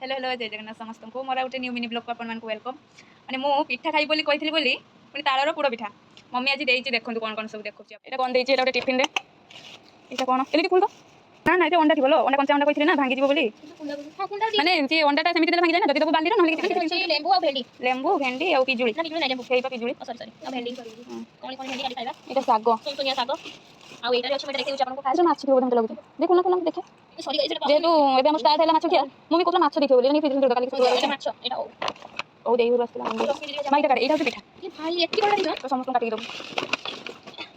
Hello hello जय जगन्नाथ समस्त को मोर गोटे न्यू मिनी ब्लॉग को आपको वेलकम माने मु पिठा खाई बोली कही बोली पुणी तालर पोड़ पिठा मम्मी आज देती देखो कौन सब देखो ये कौन देती गोटे टिफिन रे ये कौन ये खुल तो ना ना ये अंडा थी अंडा कंचा अंडा कही ना भांगी बोली माने सी अंडाटा सेमती भांगी जाए ना जब बाली ना लेंबू लेंबू भेंडी और पिजुली पिजुली ये साग आउ एटा अछि मते देखै आपन को माछ थिबो मते लागुଛି देखु ना देखे सॉरी जेतु एबे हम स्टार्ट हैला माछ खिया मम्मी कोतला माछ देखियो बोली नहीं फिर काली एटा माछ एटा ओ देई रसला माइटा काट एटा पिठा ये भाई एtti बडा दिनो तो समस्त काटी दो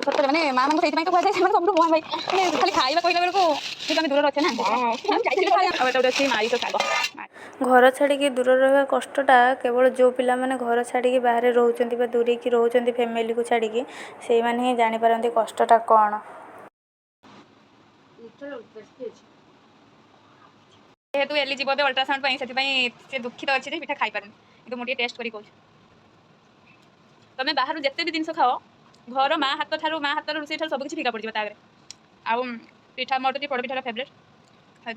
सत्तर माने मां मन को सेति माइ तो कहै छै सब मोहन भाई माने खाली खाइबा कहला बेर को ठीक हम दूर रहछे ना हम जाइछे खाली अब एटा अछि माई तो साग घर छाड़ी दूर रहा कष्टा केवल जो पिला माने घर छाड़ी बाहर रोचंती बा दूरी की रोचंती फैमिली को छाड़ी से माने ही जानि पारंती कष्टटा कौन। जेहेतु एली जीव अल्ट्रासाउंड पाई से से दुखित अच्छे जे पिठा खाई पारे कि मुझे टेस्ट करी कहूँ तुम बाहर जिते भी जिन खाओ घर माँ हाथ ठार माँ हाथ रोषे ठार सब किसी फिका पड़े तागे आउ पिठा मोर तो पड़पिठार फेवरेट से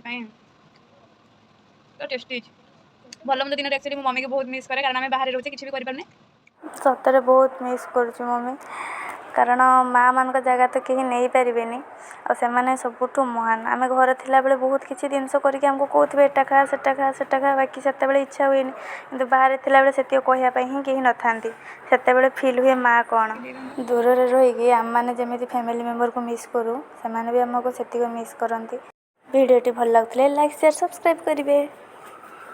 तो टेस्टी भल मंद दिन एक्चुअली मो मम्मी को बहुत मिस करे कारण आम बाहर रोचे किसी भी करें सतरे बहुत मिस करुँ मम्मी कारण माँ मान जगह तो कहीं नहीं पारे आ सबुठ महान आम घर थिला बेले बहुत किसी जिनस करके आमको कहते एटा खा सेटा खा सेटा खा बाकी से इच्छा हुए कि बाहर थिला बेले से कहवाई ही कहीं न था से फिल हुए माँ कौन दूर रही आम मैंने जमी फैमिली मेम्बर को मिस करूँ से भी आमको से मिस करती भिडियोटी भल लगुले लाइक शेयर सब्सक्राइब करेंगे।